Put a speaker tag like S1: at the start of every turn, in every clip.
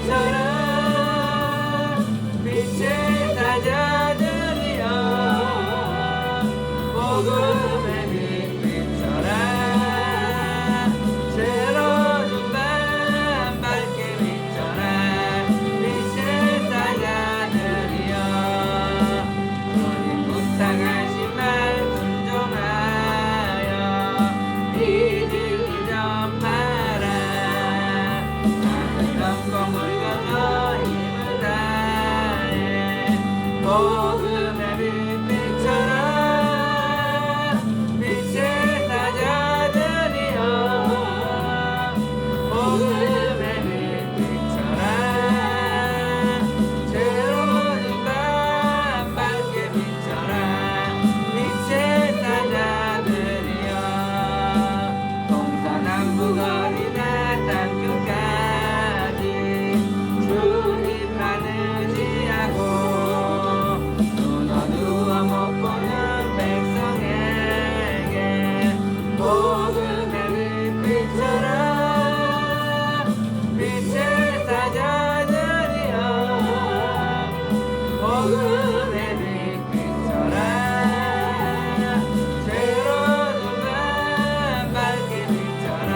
S1: 빛처럼 빛의 사자들이여 복음의 빛처럼 새로운 밤 밝게 비춰라 빛의 사자들이여 너희 부탁하신 말 순종하여 이들이 전파라 하늘 넘고 물 건너 힘을 다해 복음의 빛처럼 빛의 사자들이여 복음의 빛처럼 새로운 밤 밝게 비춰라 빛의 사자들이여 동서남북 어디나 땅끝까지 주님만 의지하고 눈 어두워 못 보는 백성에게 복음의 빛처럼 빛의 사자들이여 복음의 빛처럼 새로운 밤 밝게 비춰라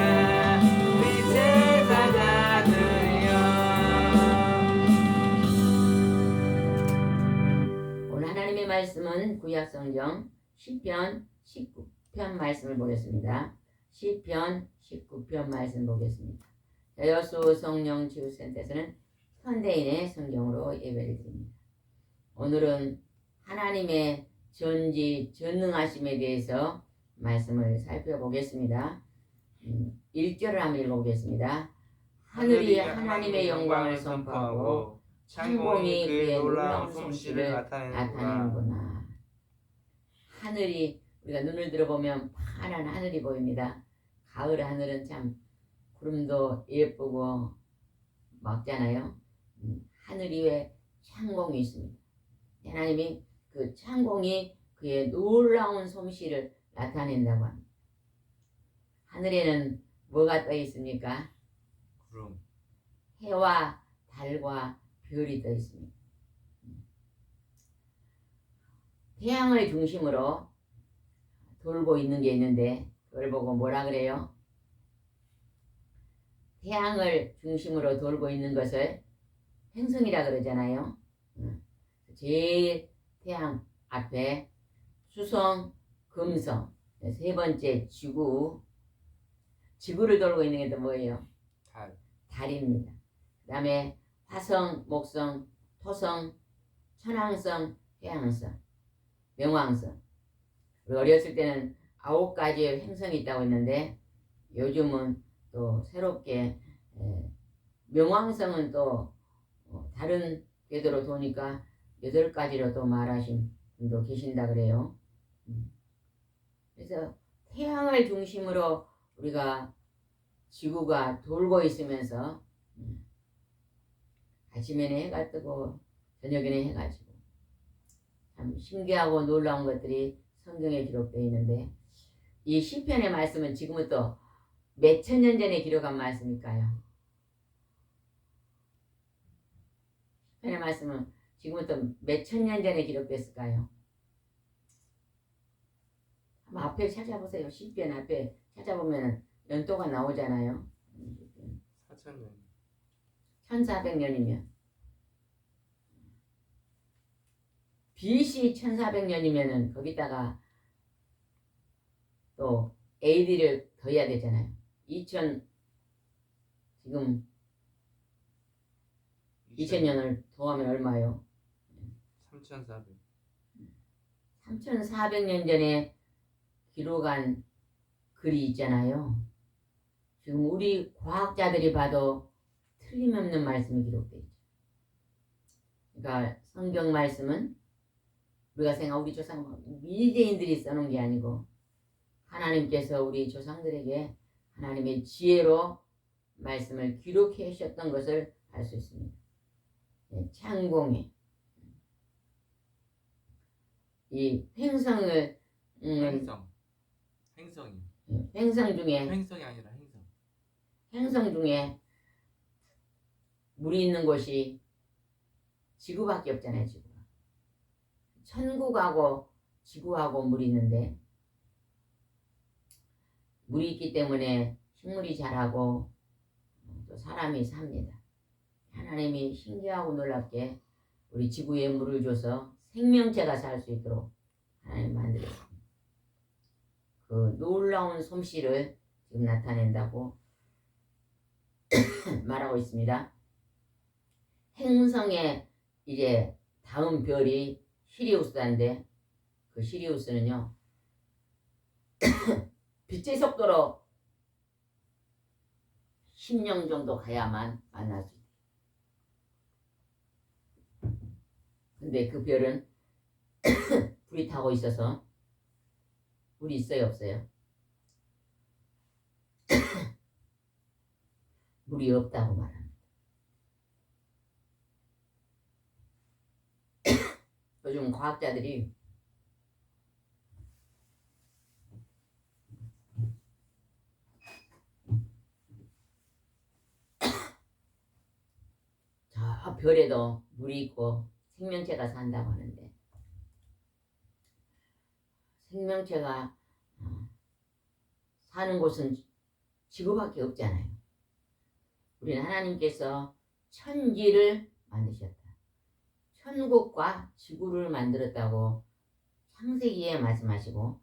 S1: 빛의 사자들이여.
S2: 오늘 하나님의 말씀은 구약성경 시편 19편 말씀을 보겠습니다. 시편 19편 말씀 보겠습니다. 여수 성령 치유센터에서는 현대인의 성경으로 예배를 드립니다. 오늘은 하나님의 전지 전능하심에 대해서 말씀을 살펴보겠습니다. 1절을 한번 읽어보겠습니다. 하늘이 하나님의 영광을 선포하고 창공이 그의 놀라운 솜씨를 나타내는구나. 하늘이 우리가 눈을 들어보면 파란 하늘이 보입니다. 가을 하늘은 참 구름도 예쁘고 막잖아요. 하늘 위에 창공이 있습니다. 하나님이 그 창공이 그의 놀라운 솜씨를 나타낸다고 합니다. 하늘에는 뭐가 떠 있습니까?
S1: 구름.
S2: 해와 달과 별이 떠 있습니다. 태양을 중심으로 돌고 있는 게 있는데 그걸 보고 뭐라 그래요? 태양을 중심으로 돌고 있는 것을 행성이라 그러잖아요. 제일 태양 앞에 수성, 금성, 세 번째 지구를 돌고 있는 게 또 뭐예요? 달입니다. 그 다음에 화성, 목성, 토성, 천왕성, 해왕성, 명왕성. 우리 어렸을 때는 9가지의 행성이 있다고 했는데 요즘은 또 새롭게 명왕성은 또 다른 궤도로 도니까 8가지로 또 말하신 분도 계신다 그래요. 그래서 태양을 중심으로 우리가 지구가 돌고 있으면서 아침에는 해가 뜨고 저녁에는 해가 지고 참 신기하고 놀라운 것들이 성경에 기록되어 있는데 이 시편의 말씀은 지금부터 몇 천 년 전에 기록한 말씀일까요? 시편의 말씀은 지금부터 몇 천 년 전에 기록됐을까요? 한번 앞에 찾아보세요. 시편 앞에 찾아보면 연도가 나오잖아요.
S1: 4,000년.
S2: 1400년이면 BC 1400년이면은 거기다가 또 AD를 더해야 되잖아요. 2000 지금 2000년을 더하면 얼마요?
S1: 3,400.
S2: 3400년 전에 기록한 글이 있잖아요. 지금 우리 과학자들이 봐도 틀림없는 말씀이 기록되어 있죠. 그러니까 성경 말씀은 우리가 생각하고 우리 조상 미래인들이 써놓은 게 아니고 하나님께서 우리 조상들에게 하나님의 지혜로 말씀을 기록해 주셨던 것을 알 수 있습니다. 창공에 이 횡성을
S1: 행성이.
S2: 횡성 중에
S1: 횡성이 아니라 행성.
S2: 행성 중에 물이 있는 곳이 지구밖에 없잖아요. 지구. 천국하고 지구하고 물이 있는데 물이 있기 때문에 식물이 자라고 또 사람이 삽니다. 하나님이 신기하고 놀랍게 우리 지구에 물을 줘서 생명체가 살 수 있도록 하나님 만들었습니다. 그 놀라운 솜씨를 지금 나타낸다고 말하고 있습니다. 행성의 이제 다음 별이 시리우스인데 그 시리우스는요 빛의 속도로 10년 정도 가야만 만날 수 있어요. 근데 그 별은 불이 타고 있어서 물이 있어요 없어요? 물이 없다고 말합니다. 요즘 과학자들이 저 별에도 물이 있고 생명체가 산다고 하는데 생명체가 사는 곳은 지구밖에 없잖아요. 우리는 하나님께서 천지를 만드셨다. 천국과 지구를 만들었다고 창세기에 말씀하시고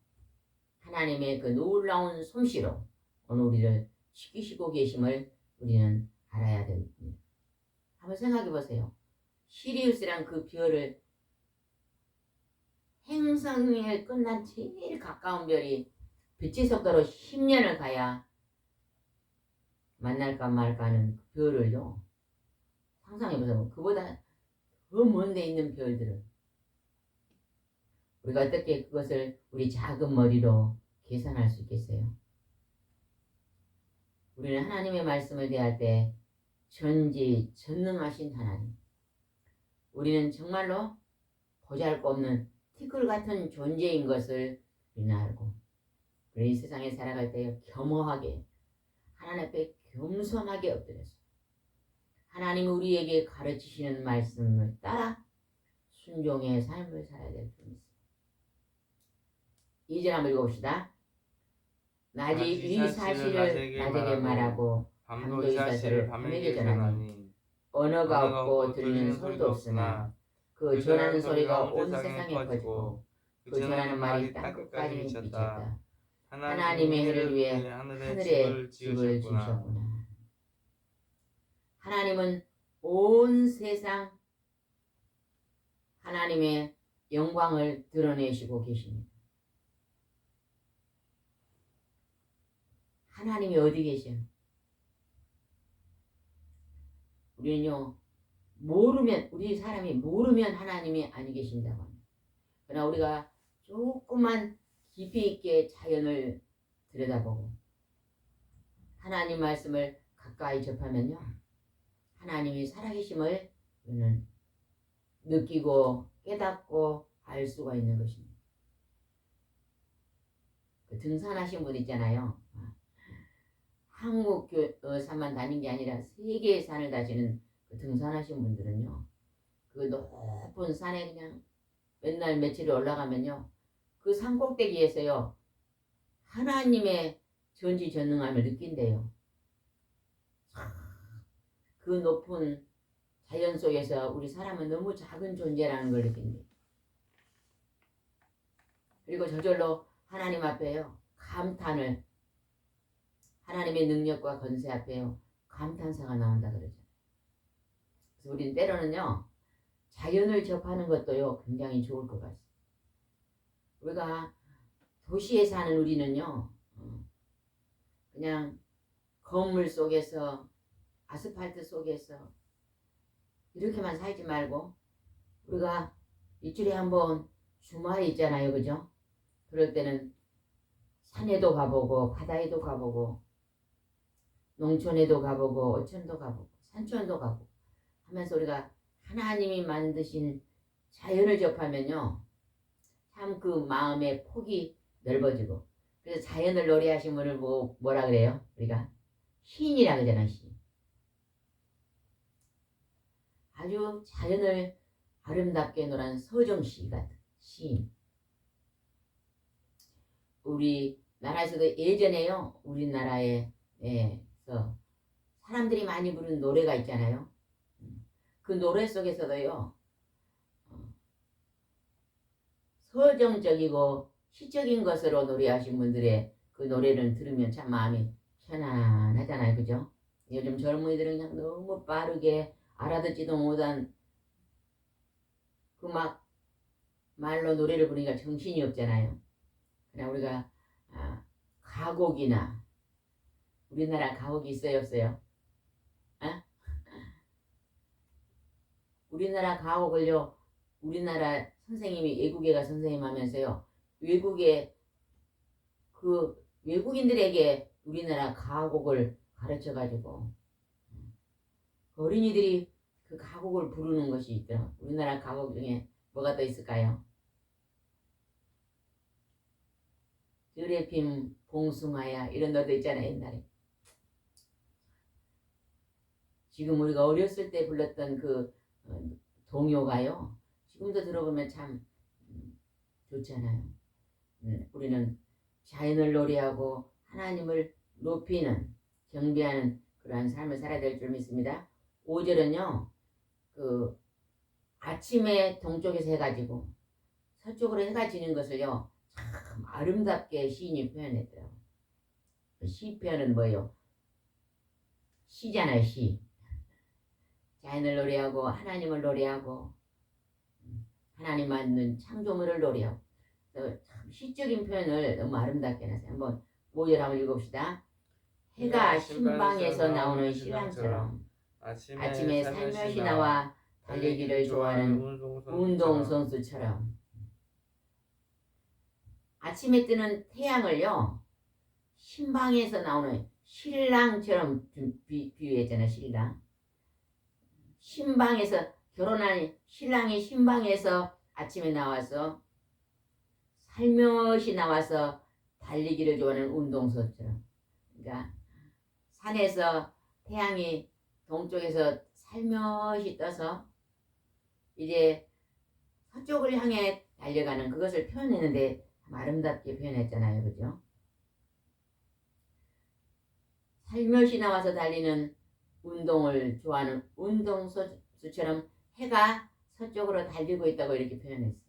S2: 하나님의 그 놀라운 솜씨로 오늘 우리를 지키시고 계심을 우리는 알아야 됩니다. 한번 생각해 보세요. 시리우스란 그 별을 행성에 끝난 제일 가까운 별이 빛의 속도로 10년을 가야 만날까 말까 하는 그 별을요. 상상해 보세요. 그보다 더 먼데 있는 별들을 우리가 어떻게 그것을 우리 작은 머리로 계산할 수 있겠어요? 우리는 하나님의 말씀을 대할 때 전지전능하신 하나님, 우리는 정말로 보잘것없는 티끌 같은 존재인 것을 우리는 알고 우리 세상에 살아갈 때 겸허하게 하나님 앞에 겸손하게 엎드려서 하나님이 우리에게 가르치시는 말씀을 따라 순종의 삶을 살아야 될 뿐입니다. 2절 한번 읽어봅시다. 낮이 이 사실을 낮에게 말하고 밤도 이 사실을 밤에게 전하니 언어가 없고 들리는 소리도 없으나 그 전하는 소리가 온 세상에 퍼지고 그 전하는 말이 땅끝까지 미쳤다. 하나님의 해를 위해 하늘에 집을 지으셨구나. 하나님은 온 세상 하나님의 영광을 드러내시고 계십니다. 하나님이 어디 계셔요? 우리는요 모르면 우리 사람이 모르면 하나님이 아니 계신다고 합니다. 그러나 우리가 조금만 깊이 있게 자연을 들여다보고 하나님 말씀을 가까이 접하면요 하나님이 살아계심을 우리는 느끼고 깨닫고 알 수가 있는 것입니다. 그 등산하신 분 있잖아요. 한국 산만 다닌 게 아니라 세계의 산을 다시는 그 등산하신 분들은요 그 높은 산에 그냥 맨날 며칠 올라가면요 그 산 꼭대기에서요 하나님의 전지전능함을 느낀대요. 그 높은 자연 속에서 우리 사람은 너무 작은 존재라는 걸 느낀대요. 그리고 저절로 하나님 앞에요 감탄을 하나님의 능력과 권세 앞에요 감탄사가 나온다 그러죠. 그래서 우리는 때로는요 자연을 접하는 것도요 굉장히 좋을 것 같습니다. 우리가 도시에 사는 우리는요 그냥 건물 속에서 아스팔트 속에서 이렇게만 살지 말고 우리가 일주일에 한번 주말이 있잖아요. 그죠? 그럴 때는 산에도 가보고 바다에도 가보고 농촌에도 가보고 어촌도 가보고 산촌도 가보고 하면서 우리가 하나님이 만드신 자연을 접하면요 참 그 마음의 폭이 넓어지고 그래서 자연을 노래하신 분을 뭐라 그래요? 우리가 시인이라 그러잖아. 시인. 아주 자연을 아름답게 노란 서정시 같은 시인. 우리 나라에서도 예전에요. 우리나라에서 사람들이 많이 부르는 노래가 있잖아요. 그 노래 속에서도요. 서정적이고 시적인 것으로 노래하신 분들의 그 노래를 들으면 참 마음이 편안하잖아요. 그죠? 요즘 젊은이들은 그냥 너무 빠르게 알아듣지도 못한 그 막 말로 노래를 부르니까 정신이 없잖아요. 그냥 우리가 가곡이나 우리나라 가곡이 있어요 없어요? 우리나라 가곡을요. 우리나라 선생님이 외국에 가 선생님 하면서요. 외국에 그 외국인들에게 우리나라 가곡을 가르쳐 가지고 어린이들이 그 가곡을 부르는 것이 있더라고요. 우리나라 가곡 중에 뭐가 또 있을까요? 드레핌 봉숭아야 이런 노래도 있잖아요. 옛날에. 지금 우리가 어렸을 때 불렀던 그 동요가요. 지금도 들어보면 참 좋잖아요. 우리는 자연을 노래하고 하나님을 높이는 경배하는 그러한 삶을 살아야 될 줄 믿습니다. 5절은요. 그 아침에 동쪽에서 해가 지고 서쪽으로 해가 지는 것을요. 참 아름답게 시인이 표현했더라고요. 시편은 뭐예요? 시잖아요. 시. 자연을 노래하고 하나님을 노래하고 하나님 만든 창조물을 노래하고 참 시적인 표현을 너무 아름답게 해놨어요. 한번 5절 한번 읽읍시다. 해가 신방에서 나오는 신랑처럼 아침에 살며시 나와 달리기를 좋아하는 운동선수처럼. 아침에 뜨는 태양을요. 신방에서 나오는 신랑처럼 비유했잖아요. 신랑. 신방에서 결혼한 신랑이 신방에서 아침에 나와서 살며시 나와서 달리기를 좋아하는 운동선수처럼. 그러니까 산에서 태양이 동쪽에서 살며시 떠서 이제 서쪽을 향해 달려가는 그것을 표현했는데 참 아름답게 표현했잖아요. 그죠? 살며시 나와서 달리는 운동을 좋아하는 운동선수처럼 해가 서쪽으로 달리고 있다고 이렇게 표현했어요.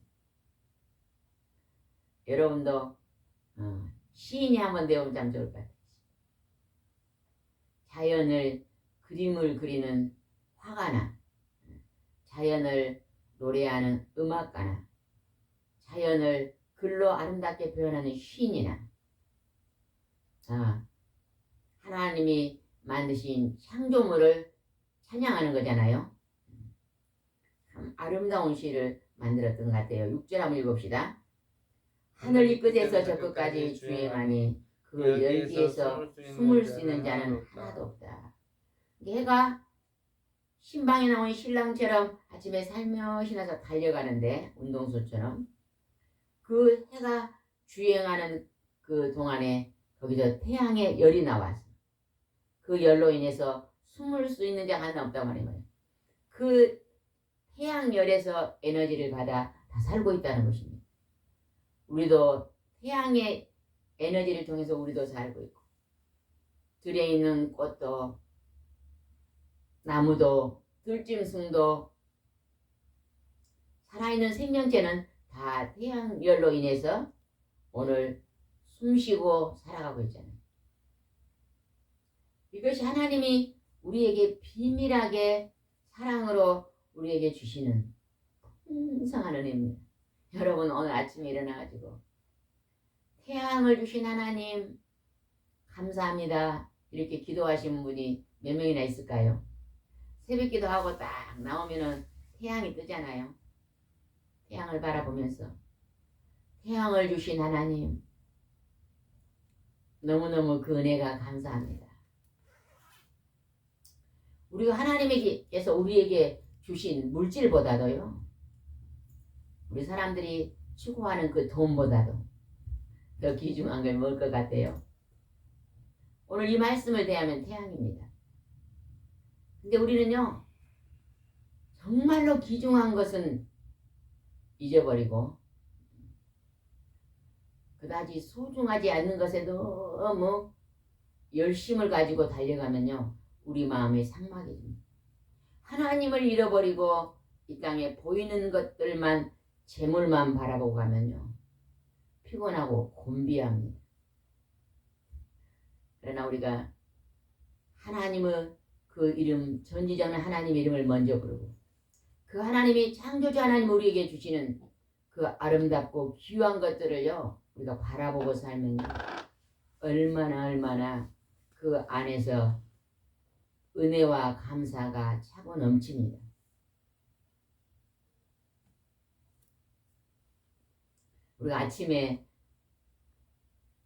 S2: 여러분도 시인이 한번 되어보면 참 좋을 것 같아요. 자연을 그림을 그리는 화가나 자연을 노래하는 음악가나 자연을 글로 아름답게 표현하는 시인이나 하나님이 만드신 창조물을 찬양하는 거잖아요. 참 아름다운 시를 만들었던 것 같아요. 6절 한번 읽읍시다. 하늘 이 끝에서 저 끝까지 주행하니 그 열기에서 숨을 수 있는 자는 하나도 없다. 해가 신방에 나온 신랑처럼 아침에 살며시 나서 달려가는데 운동수처럼 그 해가 주행하는 그 동안에 거기서 태양의 열이 나와서 그 열로 인해서 숨을 수 있는 자가 하나 없다고 말해요. 그 태양열에서 에너지를 받아 다 살고 있다는 것입니다. 우리도 태양의 에너지를 통해서 우리도 살고 있고 들에 있는 꽃도 나무도 들짐승도 살아있는 생명체는 다 태양열로 인해서 오늘 숨쉬고 살아가고 있잖아요. 이것이 하나님이 우리에게 비밀하게 사랑으로 우리에게 주시는 풍성한 은혜입니다. 여러분 오늘 아침에 일어나가지고 태양을 주신 하나님 감사합니다. 이렇게 기도하신 분이 몇 명이나 있을까요? 새벽 기도하고 딱 나오면은 태양이 뜨잖아요. 태양을 바라보면서 태양을 주신 하나님 너무너무 그 은혜가 감사합니다. 우리가 하나님께서 우리에게 주신 물질보다도요. 우리 사람들이 추구하는 그 돈보다도 더 귀중한 걸 먹을 것 같아요. 오늘 이 말씀을 대하면 태양입니다. 근데 우리는요. 정말로 귀중한 것은 잊어버리고 그다지 소중하지 않는 것에 너무 열심을 가지고 달려가면요 우리 마음이 삭막해집니다. 하나님을 잃어버리고 이 땅에 보이는 것들만 재물만 바라보고 가면요 피곤하고 곤비합니다. 그러나 우리가 하나님의 그 이름 전지전능 하나님 이름을 먼저 부르고 그 하나님이 창조주 하나님 우리에게 주시는 그 아름답고 귀한 것들을요 우리가 바라보고 살면 얼마나 그 안에서 은혜와 감사가 차고 넘칩니다. 우리가 아침에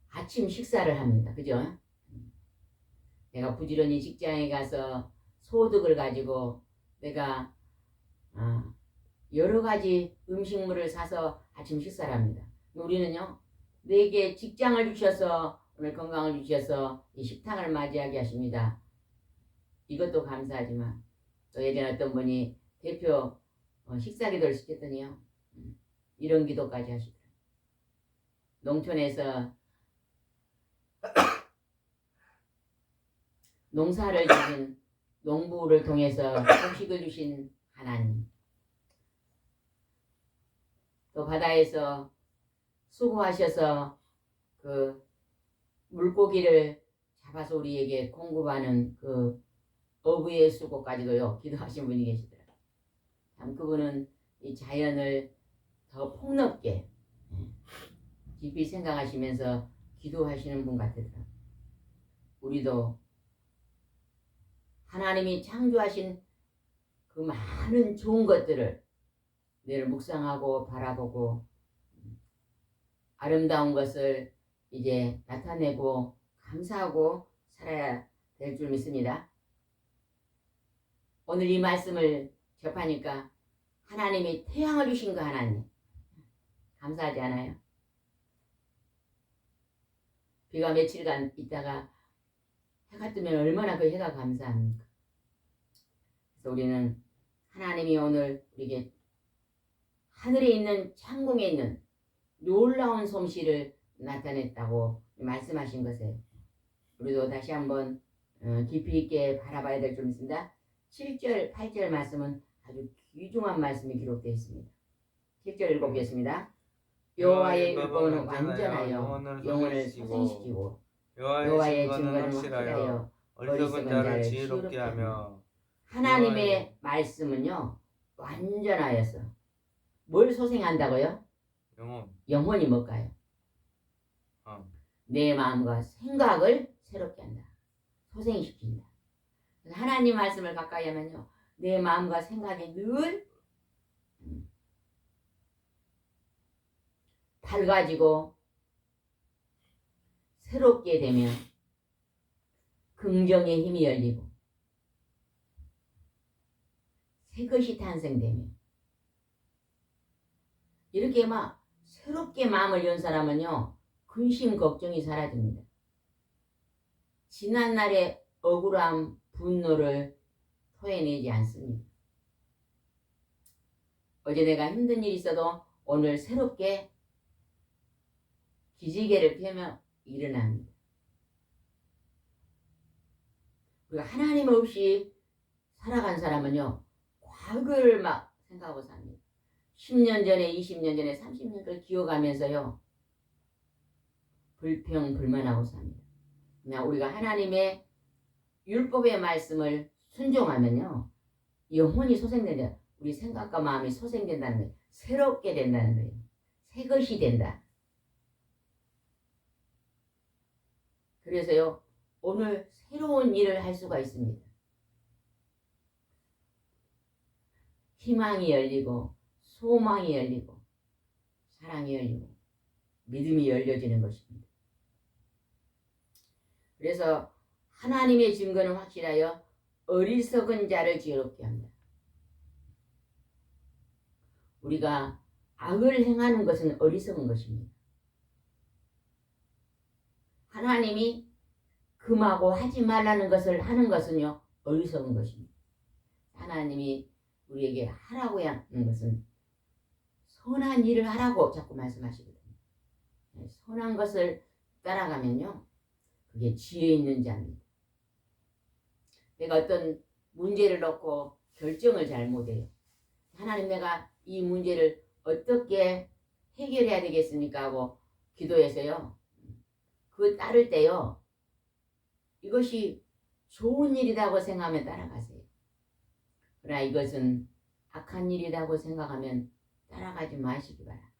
S2: 아침 식사를 합니다. 그죠? 내가 부지런히 직장에 가서 소득을 가지고 내가 여러 가지 음식물을 사서 아침 식사를 합니다. 우리는요 내게 직장을 주셔서 오늘 건강을 주셔서 이 식탁을 맞이하게 하십니다. 이것도 감사하지만 또 예전에 어떤 분이 대표 식사 기도를 시켰더니요 이런 기도까지 하시더라고요. 농촌에서 농사를 지은 농부를 통해서 소식을 주신 하나님, 또 바다에서 수고하셔서 그 물고기를 잡아서 우리에게 공급하는 그 어부의 수고까지도요 기도하신 분이 계시더라고요. 참 그분은 이 자연을 더 폭넓게 깊이 생각하시면서 기도하시는 분 같더라고요. 우리도 하나님이 창조하신 그 많은 좋은 것들을 늘 묵상하고 바라보고 아름다운 것을 이제 나타내고 감사하고 살아야 될 줄 믿습니다. 오늘 이 말씀을 접하니까 하나님이 태양을 주신 거 하나님 감사하지 않아요? 비가 며칠간 있다가 해가 뜨면 얼마나 그 해가 감사합니까? 그래서 우리는 하나님이 오늘 우리에게 하늘에 있는 창공에 있는 놀라운 솜씨를 나타냈다고 말씀하신 것에 우리도 다시 한번 깊이 있게 바라봐야 될 줄 믿습니다. 7절, 8절 말씀은 아주 귀중한 말씀이 기록되어 있습니다. 7절 읽어보겠습니다. 여호와의 율법은 완전하여 영혼을 소생시키고 여호와의 증거는 확실하여 어리석은 자를 지혜롭게 하며 하나님의 말씀은요 완전하여서 뭘 소생한다고요? 영혼이 뭘까요? 내 마음과 생각을 새롭게 한다. 소생시킨다. 하나님 말씀을 가까이 하면요 내 마음과 생각이 늘 밝아지고 새롭게 되면 긍정의 힘이 열리고 새 것이 탄생되며 이렇게 막 새롭게 마음을 연 사람은요 근심 걱정이 사라집니다. 지난날의 억울함 분노를 토해내지 않습니다. 어제 내가 힘든 일이 있어도 오늘 새롭게 기지개를 펴며 일어납니다. 우리가 하나님 없이 살아간 사람은요 과거를 막 생각하고 삽니다. 10년 전에 20년 전에 30년을 기억하면서요 불평불만하고 삽니다. 그냥 우리가 하나님의 율법의 말씀을 순종하면요 영혼이 소생된다. 우리 생각과 마음이 소생된다는 거예요. 새롭게 된다는 거예요. 새 것이 된다. 그래서요 오늘 새로운 일을 할 수가 있습니다. 희망이 열리고 소망이 열리고 사랑이 열리고 믿음이 열려지는 것입니다. 그래서 하나님의 증거는 확실하여 어리석은 자를 지혜롭게 합니다. 우리가 악을 행하는 것은 어리석은 것입니다. 하나님이 금하고 하지 말라는 것을 하는 것은요 어리석은 것입니다. 하나님이 우리에게 하라고 하는 것은 선한 일을 하라고 자꾸 말씀하시거든요. 선한 것을 따라가면요, 그게 지혜 있는 자입니다. 내가 어떤 문제를 놓고 결정을 잘 못해요. 하나님, 내가 이 문제를 어떻게 해결해야 되겠습니까 하고 기도해서요, 그 따를 때요, 이것이 좋은 일이라고 생각하면 따라가세요. 그러나 이것은 악한 일이라고 생각하면 따라가지 마시기 바랍니다.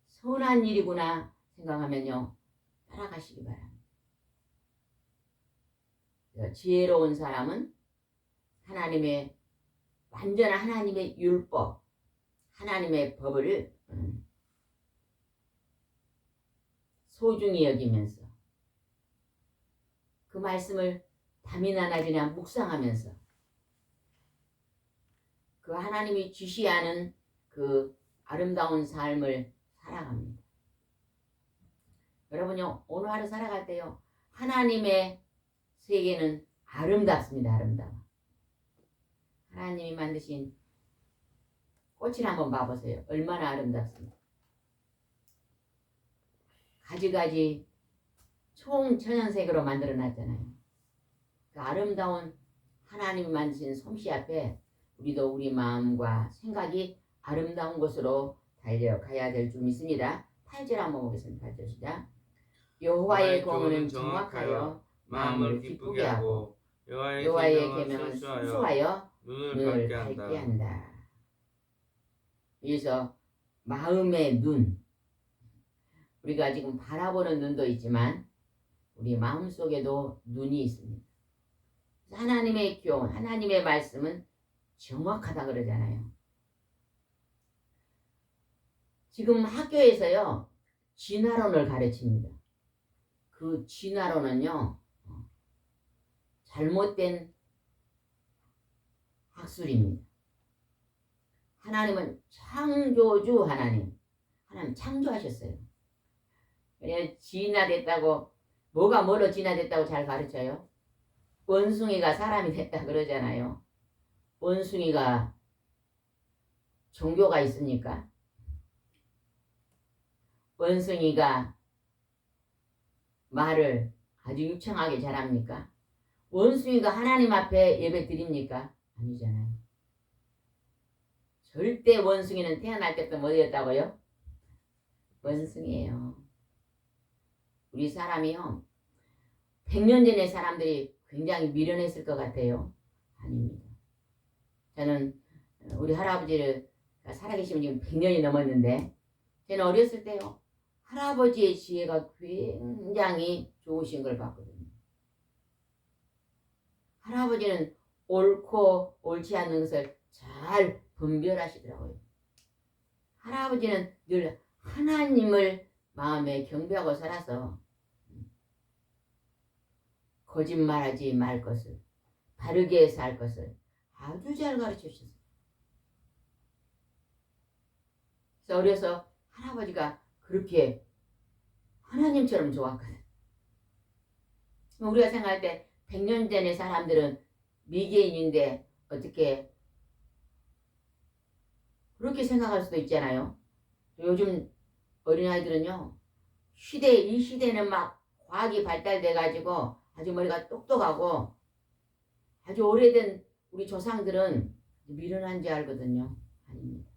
S2: 선한 일이구나 생각하면요, 따라가시기 바랍니다. 지혜로운 사람은 하나님의 완전한 하나님의 율법, 하나님의 법을 소중히 여기면서 그 말씀을 밤이나 낮이나 묵상하면서 그 하나님이 지시하는 그 아름다운 삶을 살아갑니다. 여러분요, 오늘 하루 살아갈 때요, 하나님의 세계는 아름답습니다. 아름다워. 하나님이 만드신 꽃을 한번 봐보세요. 얼마나 아름답습니까? 가지가지 총천연색으로 만들어 놨잖아요. 그 아름다운 하나님이 만드신 솜씨 앞에 우리도 우리 마음과 생각이 아름다운 곳으로 달려가야 될 줄 믿습니다. 8절 한번 보겠습니다. 8절 시작. 여호와의 공의는 정확하여 마음을 기쁘게 하고 여호와의 계명은 순수하여 눈을 밝게 한다. 여기서 마음의 눈, 우리가 지금 바라보는 눈도 있지만 우리 마음속에도 눈이 있습니다. 하나님의 교훈, 하나님의 말씀은 정확하다 그러잖아요. 지금 학교에서요, 진화론을 가르칩니다. 그 진화론은요, 잘못된 학술입니다. 하나님은 창조주 하나님 창조하셨어요. 그냥 진화됐다고, 뭐가 뭐로 진화됐다고 잘 가르쳐요? 원숭이가 사람이 됐다 그러잖아요. 원숭이가 종교가 있습니까? 원숭이가 말을 아주 유창하게 잘합니까? 원숭이가 하나님 앞에 예배 드립니까? 아니잖아요. 절대 원숭이는 태어날 때부터 뭐였다고요? 원숭이에요. 우리 사람이요, 100년 전의 사람들이 굉장히 미련했을 것 같아요. 아닙니다. 저는 우리 할아버지를 살아계시면 지금 100년이 넘었는데, 저는 어렸을 때요, 할아버지의 지혜가 굉장히 좋으신 걸 봤거든요. 할아버지는 옳고 옳지 않는 것을 잘 분별하시더라고요. 할아버지는 늘 하나님을 마음에 경배하고 살아서 거짓말하지 말 것을, 바르게 살 것을 아주 잘 가르쳐주셨어요. 그래서 어려서 할아버지가 그렇게 하나님처럼 좋았거든. 우리가 생각할 때 100년 전의 사람들은 미개인인데 어떻게 그렇게 생각할 수도 있잖아요. 요즘 어린아이들은요, 이 시대는 막 과학이 발달돼 가지고 아주 머리가 똑똑하고 아주 오래된 우리 조상들은 미련한 줄 알거든요. 아닙니다.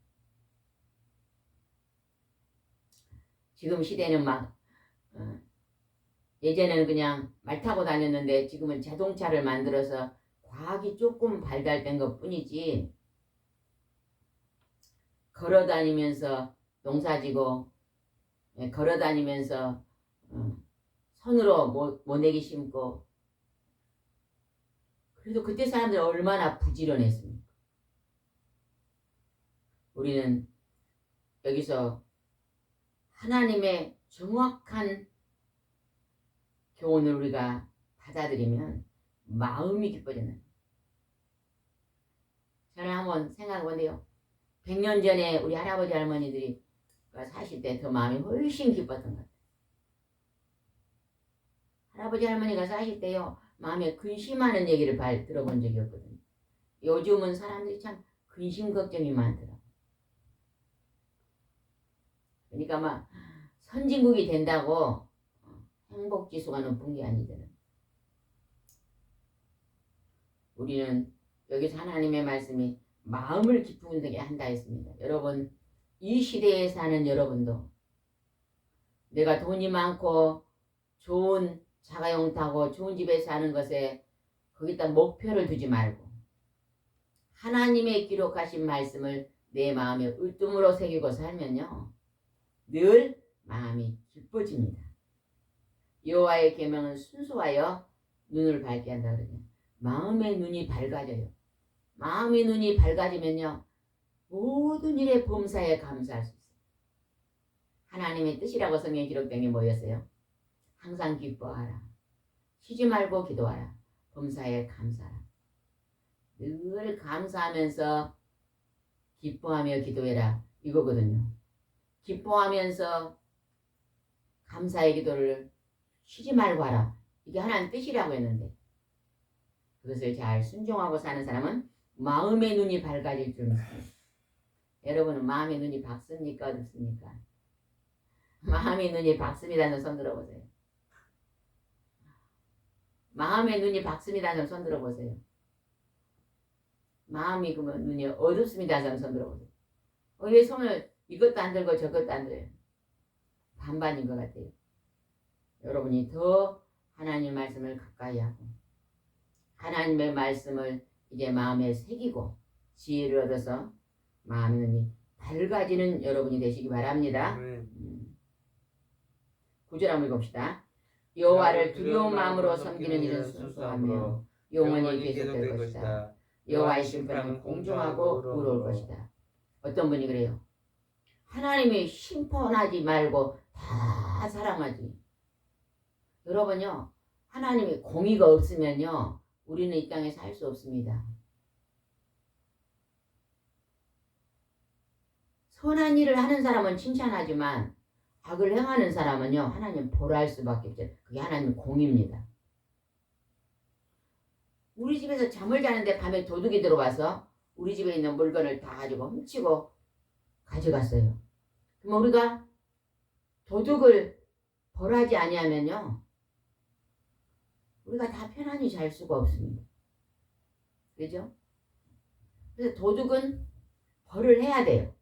S2: 지금 시대는 막 예전에는 그냥 말 타고 다녔는데 지금은 자동차를 만들어서 과학이 조금 발달된 것 뿐이지, 걸어다니면서 농사지고 걸어다니면서 손으로 모내기 심고, 그래도 그때 사람들은 얼마나 부지런했습니까? 우리는 여기서 하나님의 정확한 교훈을 우리가 받아들이면 마음이 기뻐지는. 저는 한번 생각해 본데요, 100년 전에 우리 할아버지 할머니들이 사실 때 더 마음이 훨씬 기뻤던 것 같아요. 할아버지 할머니가 사실 때요, 마음에 근심하는 얘기를 들어본 적이 없거든요. 요즘은 사람들이 참 근심 걱정이 많더라고. 그러니까 막 선진국이 된다고 행복지수가 높은 게 아니더라. 우리는 여기서 하나님의 말씀이 마음을 기쁘게 한다 했습니다. 여러분, 이 시대에 사는 여러분도 내가 돈이 많고 좋은 자가용 타고 좋은 집에 사는 것에 거기다 목표를 두지 말고 하나님의 기록하신 말씀을 내 마음에 으뜸으로 새기고 살면요 늘 마음이 기뻐집니다. 여호와의 계명은 순수하여 눈을 밝게 한다 그러죠. 마음의 눈이 밝아져요. 마음의 눈이 밝아지면요 모든 일에 범사에 감사할 수 있어요. 하나님의 뜻이라고 성경에 기록된 게 뭐였어요? 항상 기뻐하라. 쉬지 말고 기도하라. 범사에 감사하라. 늘 감사하면서 기뻐하며 기도해라. 이거거든요. 기뻐하면서 감사의 기도를 쉬지 말고 하라. 이게 하나님 뜻이라고 했는데 그것을 잘 순종하고 사는 사람은 마음의 눈이 밝아질 줄 믿습니다. 여러분은 마음의 눈이 밝습니까? 어둡습니까? 마음의 눈이 밝습니다. 손 들어보세요. 마음의 눈이 밝습니다. 손 들어보세요. 마음이 그러면 눈이 어둡습니다. 손 들어보세요. 왜 손을 이것도 안 들고 저것도 안 들어요? 반반인 것 같아요. 여러분이 더 하나님 말씀을 가까이 하고 하나님의 말씀을 이제 마음에 새기고 지혜를 얻어서 마음의 눈이 밝아지는 여러분이 되시기 바랍니다. 9절 한번 읽읍시다. 여호와를 두려운 마음으로 섬기는 일은 순수하며 영원히 계속될 것이다. 여호와의 심판은 공정하고 의로울 것이다. 어떤 분이 그래요? 하나님이 심판하지 말고 다 사랑하지. 여러분요 하나님이 공의가 없으면요 우리는 이 땅에 살 수 없습니다. 선한 일을 하는 사람은 칭찬하지만 악을 행하는 사람은요 하나님 보라할 수밖에 없죠. 그게 하나님 공의입니다. 우리 집에서 잠을 자는데 밤에 도둑이 들어와서 우리 집에 있는 물건을 다 가지고 훔치고 가져갔어요. 그럼 우리가 도둑을 벌하지 아니하면요 우리가 다 편안히 잘 수가 없습니다. 그죠? 그래서 도둑은 벌을 해야 돼요.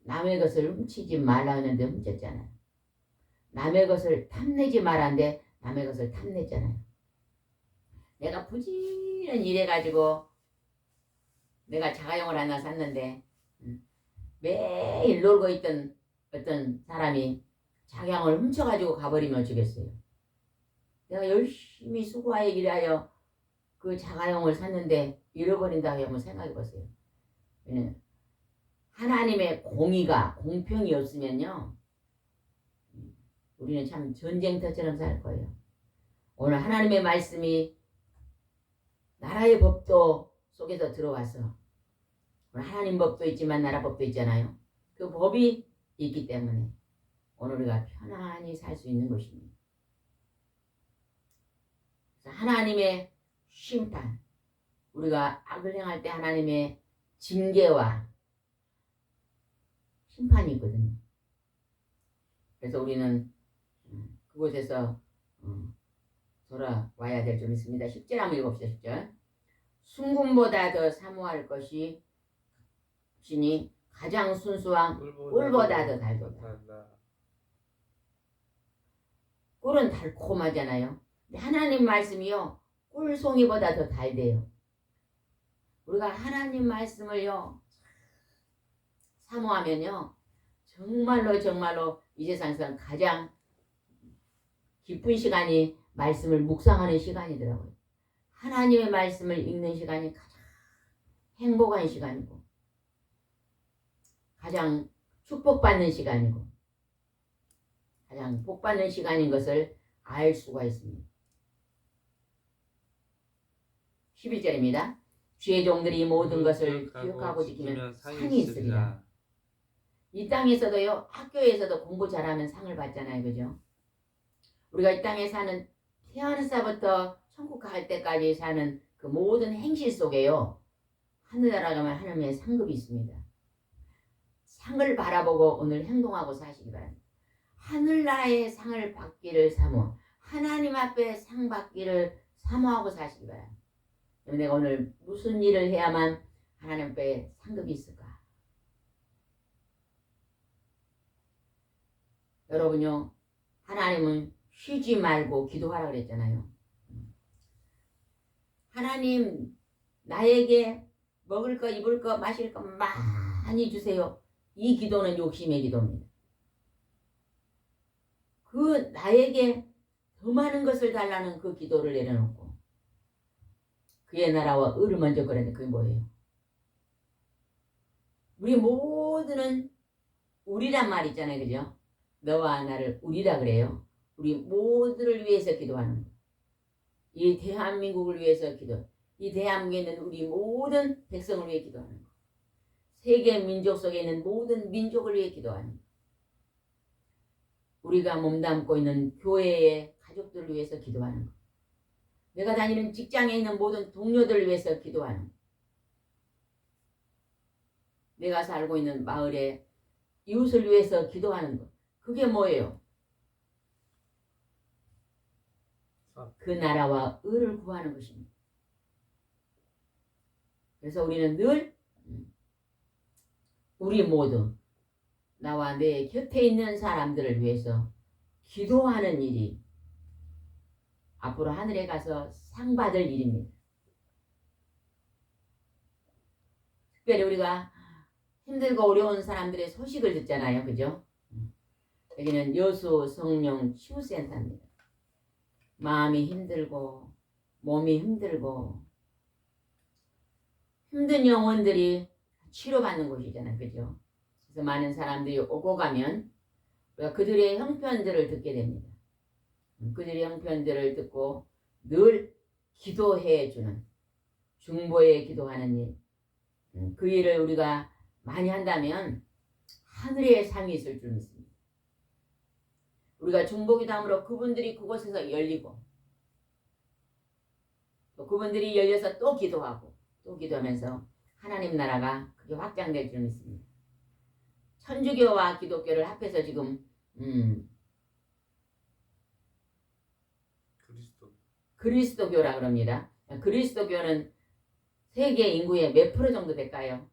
S2: 남의 것을 훔치지 말라 했는데 훔쳤잖아요. 남의 것을 탐내지 말았는데 남의 것을 탐냈잖아요. 내가 부지런히 일해가지고 내가 자가용을 하나 샀는데 매일 놀고 있던 어떤 사람이 자가용을 훔쳐가지고 가버리면 어쩌겠어요. 내가 열심히 수고하여 일하여 그 자가용을 샀는데 잃어버린다고 한번 생각해 보세요. 하나님의 공의가 공평이 없으면요 우리는 참 전쟁터처럼 살 거예요. 오늘 하나님의 말씀이 나라의 법도 속에서 들어와서 오늘 하나님 법도 있지만 나라 법도 있잖아요. 그 법이 있기 때문에 오늘 우리가 편안히 살 수 있는 것입니다. 하나님의 심판, 우리가 악을 행할 때 하나님의 징계와 심판이 있거든요. 그래서 우리는 그곳에서 돌아와야 될 점 있습니다. 10절 한번 읽어봅시다. 10절. 순금보다 더 사모할 것이 시니 가장 순수한 꿀보다 더 달도다. 꿀은 달콤하잖아요. 근데 하나님 말씀이요 꿀송이보다 더 달대요. 우리가 하나님 말씀을요 사모하면요 정말로 이 세상에서 가장 기쁜 시간이 말씀을 묵상하는 시간이더라고요. 하나님의 말씀을 읽는 시간이 가장 행복한 시간이고 가장 축복받는 시간이고 가장 복받는 시간인 것을 알 수가 있습니다. 11절입니다. 주의 종들이 모든 것을 기억하고 지키면 상이 있으리라. 이 땅에서도요 학교에서도 공부 잘하면 상을 받잖아요. 그죠? 우리가 이 땅에 사는 태어나서부터 천국 갈 때까지 사는 그 모든 행실 속에요 하늘나라 가면 하나님의 상급이 있습니다. 상을 바라보고 오늘 행동하고 사시기 바랍니다. 하늘나라의 상을 받기를 사모, 하나님 앞에 상 받기를 사모하고 사시기 바랍니다. 내가 오늘 무슨 일을 해야만 하나님 앞에 상급이 있을까? 여러분요, 하나님은 쉬지 말고 기도하라 그랬잖아요. 하나님, 나에게 먹을 거, 입을 거, 마실 거 많이 주세요. 이 기도는 욕심의 기도입니다. 그 나에게 더 많은 것을 달라는 그 기도를 내려놓고 그의 나라와 의를 먼저 구하는데 그게 뭐예요? 우리 모두는 우리란 말 있잖아요. 그죠? 너와 나를 우리라 그래요. 우리 모두를 위해서 기도하는 거. 이 대한민국을 위해서 기도. 이 대한민국에 있는 우리 모든 백성을 위해 기도하는 거. 세계 민족 속에 있는 모든 민족을 위해 기도하는 거. 우리가 몸담고 있는 교회의 가족들을 위해서 기도하는 거. 내가 다니는 직장에 있는 모든 동료들을 위해서 기도하는 거. 내가 살고 있는 마을의 이웃을 위해서 기도하는 거. 그게 뭐예요? 그 나라와 의를 구하는 것입니다. 그래서 우리는 늘 우리 모두 나와 내 곁에 있는 사람들을 위해서 기도하는 일이 앞으로 하늘에 가서 상 받을 일입니다. 특별히 우리가 힘들고 어려운 사람들의 소식을 듣잖아요. 그죠? 여기는 여수 성령 치유센터입니다. 마음이 힘들고 몸이 힘들고 힘든 영혼들이 치료받는 곳이잖아요. 그죠? 그래서 많은 사람들이 오고 가면 우리가 그들의 형편들을 듣게 됩니다. 그들의 형편들을 듣고 늘 기도해 주는 중보에 기도하는 일. 그 일을 우리가 많이 한다면 하늘의 상이 있을 줄 믿습니다. 우리가 중보기도함으로 그분들이 그곳에서 열리고 또 그분들이 열려서 또 기도하고 또 기도하면서 하나님 나라가 그게 확장될 줄 믿습니다. 천주교와 기독교를 합해서 지금 그리스도교라 그럽니다. 그리스도교는 세계 인구의 몇 프로 정도 될까요?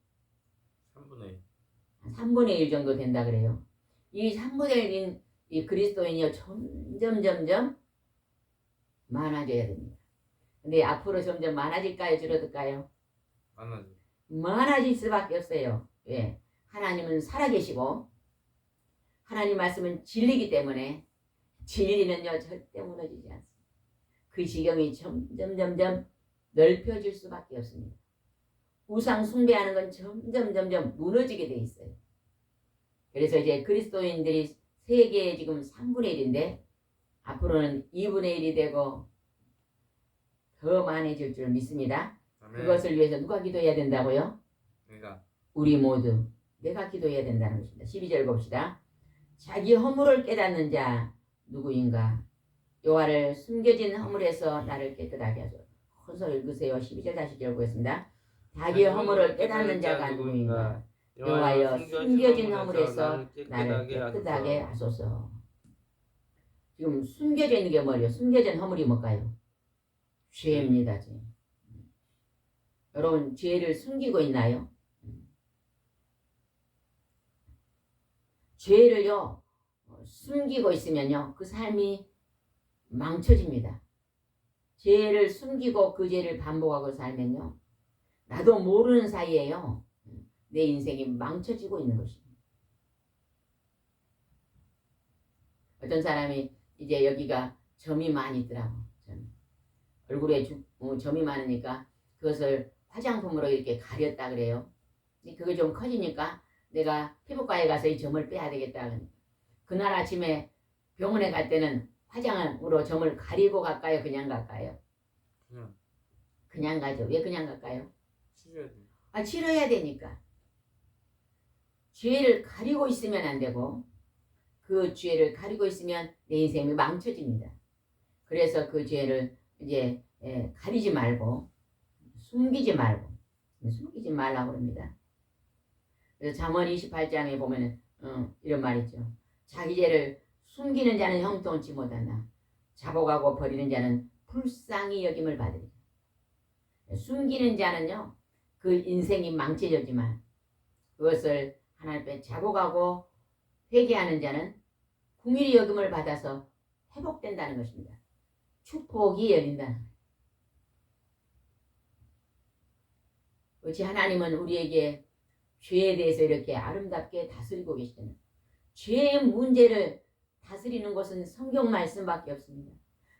S2: 3분의 1 정도 된다 그래요. 이 3분의 1인 이 그리스도인이 점점 많아져야 됩니다. 근데 앞으로 점점 많아질까요? 줄어들까요? 많아질 수밖에 없어요. 왜? 하나님은 살아계시고 하나님 말씀은 진리이기 때문에 진리는요 절대 무너지지 않습니다. 그 지경이 점점 넓혀질 수밖에 없습니다. 우상 숭배하는 건 점점 무너지게 돼 있어요. 그래서 이제 그리스도인들이 세계에 지금 3분의 1인데 앞으로는 2분의 1이 되고 더 많아질 줄 믿습니다. 아멘. 그것을 위해서 누가 기도해야 된다고요? 우리 모두 내가 기도해야 된다는 것입니다. 12절 봅시다. 자기 허물을 깨닫는 자 누구인가? 여호와를 숨겨진 허물에서 나를 깨끗하게 하소서. 혼서 읽으세요. 12절 다시 읽어보겠습니다. 자기 허물을 깨닫는 자가 누구인가? 여호와여 숨겨진 허물에서 나를 깨끗하게 하소서. 지금 숨겨져 있는 게 뭐예요? 숨겨진 허물이 뭘까요? 죄입니다. 죄. 여러분 죄를 숨기고 있나요? 죄를요 숨기고 있으면요 그 삶이 망쳐집니다. 죄를 숨기고 그 죄를 반복하고 살면요 나도 모르는 사이에요 내 인생이 망쳐지고 있는 것입니다. 어떤 사람이 이제 여기가 점이 많이 있더라고. 얼굴에 점이 많으니까 그것을 화장품으로 이렇게 가렸다 그래요. 그게 좀 커지니까 내가 피부과에 가서 이 점을 빼야 되겠다. 그날 아침에 병원에 갈 때는 화장으로 점을 가리고 갈까요? 그냥 갈까요? 그냥 가죠. 왜 그냥 갈까요? 치료해야 되니까. 죄를 가리고 있으면 안 되고 그 죄를 가리고 있으면 내 인생이 망쳐집니다. 그래서 그 죄를 이제 가리지 말고 숨기지 말고 숨기지 말라고 합니다. 그래서 잠언 28장에 보면은 이런 말 있죠. 자기 죄를 숨기는 자는 형통치 못한다. 자복하고 버리는 자는 불쌍히 여김을 받으리라. 숨기는 자는요, 그 인생이 망쳐졌지만 그것을 하나님 앞에 자복하고 회개하는 자는 긍휼히 여김을 받아서 회복된다는 것입니다. 축복이 열린다. 어찌 하나님은 우리에게 죄에 대해서 이렇게 아름답게 다스리고 계시잖아요. 죄의 문제를 다스리는 것은 성경 말씀밖에 없습니다.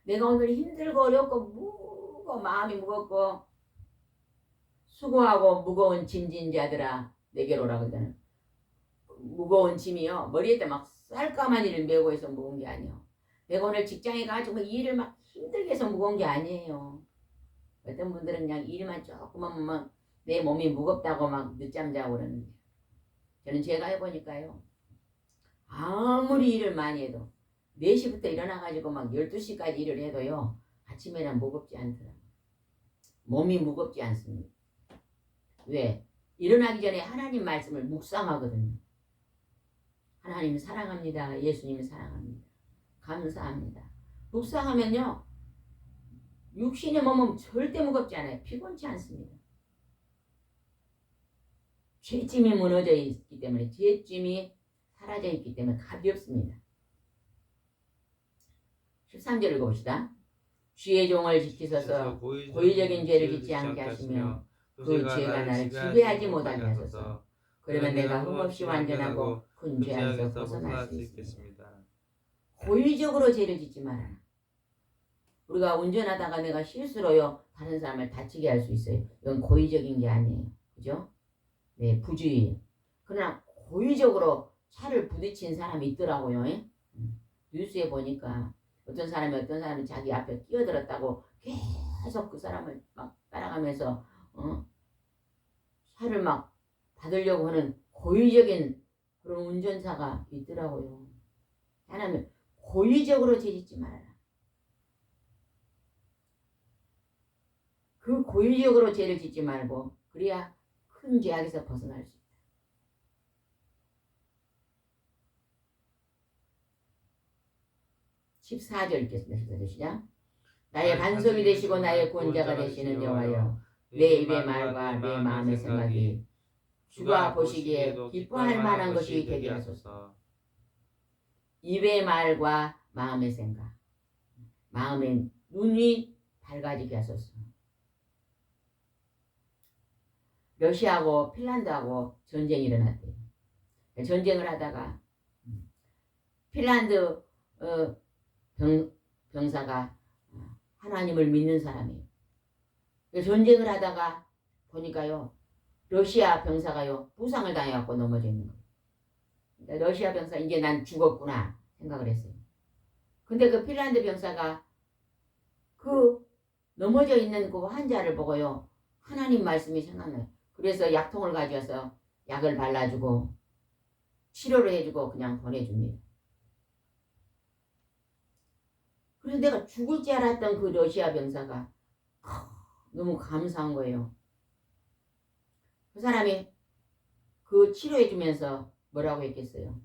S2: 내가 오늘 힘들고 어렵고 마음이 무겁고 수고하고 무거운 짐진 자들아 내게로 오라고 그러잖아요. 무거운 짐이요, 머리에다 막 쌀까마니를 메고 해서 무거운 게 아니에요. 내가 오늘 직장에 가지고 일을 막 힘들게 해서 무거운 게 아니에요. 어떤 분들은 그냥 일만 조금만 막 내 몸이 무겁다고 막 늦잠 자고 그러는데, 저는 제가 해보니까요, 아무리 일을 많이 해도 4시부터 일어나가지고 막 12시까지 일을 해도요, 아침에는 무겁지 않더라고요. 몸이 무겁지 않습니다. 왜? 일어나기 전에 하나님 말씀을 묵상하거든요. 하나님 사랑합니다. 예수님 사랑합니다. 감사합니다. 묵상하면요, 육신의 몸은 절대 무겁지 않아요. 피곤치 않습니다. 죄짐이 무너져 있기 때문에, 죄짐이 사라져 있기 때문에 가볍습니다. 13절 읽어봅시다. 주의 종을 지키소서 고의적인 죄를 짓지 않게 하시며 그 죄가 나를 지배하지 못하게 하소서. 그러면 내가 흠없이 완전하고 큰 죄에서 벗어날 수 있습니다. 고의적으로 죄를 짓지 말아라. 우리가 운전하다가 내가 실수로요 다른 사람을 다치게 할 수 있어요. 이건 고의적인 게 아니에요. 그죠? 네, 부주의. 그러나 고의적으로 차를 부딪힌 사람이 있더라고요. 뉴스에 보니까 어떤 사람이 자기 앞에 끼어들었다고 계속 그 사람을 막 따라가면서 차를 막 받으려고 하는 고의적인 그런 운전사가 있더라고요. 하나님 고의적으로 죄 짓지 말아라. 그 고의적으로 죄를 짓지 말고 그래야 큰 죄악에서 벗어날 수 있다. (14절) 읽겠습니다. 시작. 나의 반석이 되시고 나의 구원자가 되시는 여호와여, 내 입의 말과 내 마음의 생각이 주가 보시기에 기뻐할 만한 것이 되게 하소서. 입의 말과 마음의 생각, 마음의 눈이 밝아지게 하소서. 러시아하고 핀란드하고 전쟁이 일어났대요. 전쟁을 하다가 핀란드 병사가 하나님을 믿는 사람이에요. 전쟁을 하다가 보니까요, 러시아 병사가요 부상을 당해갖고 넘어져 있는 거예요. 러시아 병사 이제 난 죽었구나 생각을 했어요. 근데 그 핀란드 병사가 그 넘어져 있는 그 환자를 보고요 하나님 말씀이 생각나요. 그래서 약통을 가져와서 약을 발라주고 치료를 해주고 그냥 보내줍니다. 그래서 내가 죽을 줄 알았던 그 러시아 병사가 너무 감사한 거예요. 그 사람이 그 치료해주면서 뭐라고 했겠어요?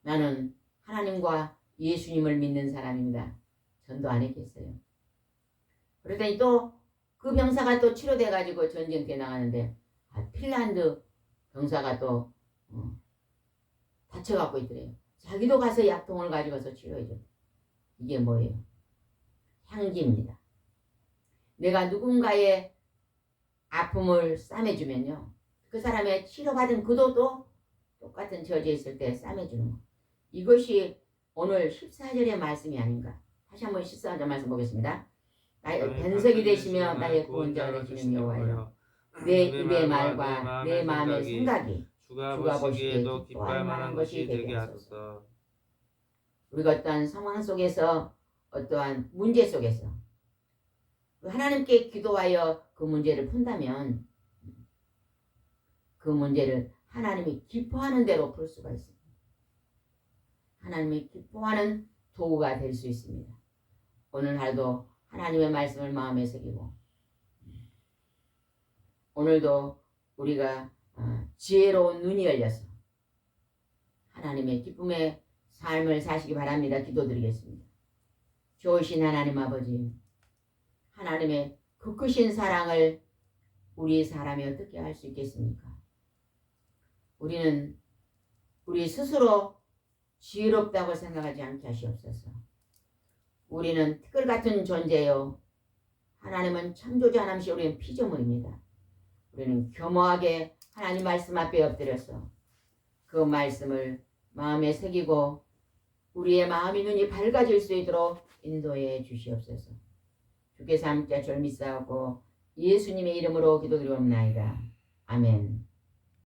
S2: 나는 하나님과 예수님을 믿는 사람입니다. 전도 안 했겠어요. 그러더니 또 그 병사가 또 치료돼가지고 전쟁터에 나가는데 핀란드 병사가 또 다쳐갖고 있더래요. 자기도 가서 약통을 가져가서 치료해줘. 이게 뭐예요? 향기입니다. 내가 누군가의 아픔을 싸매주면요, 그 사람의 치료받은 그도도 똑같은 저주에 있을 때 싸매주는 거. 이것이 오늘 14절의 말씀이 아닌가. 다시 한번 14절 말씀 보겠습니다. 나의 반석이 되시며 나의 구원자가 되시는 여호와여, 내 입의 말과 내 마음의 생각이 주가 보시기에도 기뻐할 만한 것이 되게 하소서. 우리가 어떠한 상황 속에서 어떠한 문제 속에서 하나님께 기도하여 그 문제를 푼다면 그 문제를 하나님이 기뻐하는 대로 풀 수가 있습니다. 하나님이 기뻐하는 도구가 될 수 있습니다. 오늘 하루도 하나님의 말씀을 마음에 새기고 오늘도 우리가 지혜로운 눈이 열려서 하나님의 기쁨의 삶을 사시기 바랍니다. 기도드리겠습니다. 좋으신 하나님 아버지, 하나님의 그 크신 사랑을 우리 사람이 어떻게 할 수 있겠습니까? 우리는 우리 스스로 지혜롭다고 생각하지 않게 하시옵소서. 우리는 티끌 같은 존재요. 하나님은 창조주 하나님이시 우리는 피조물입니다. 우리는 겸허하게 하나님 말씀 앞에 엎드려서 그 말씀을 마음에 새기고 우리의 마음이 눈이 밝아질 수 있도록 인도해 주시옵소서. 주께서 함께 절 믿사옵고 예수님의 이름으로 기도드리옵나이다. 아멘.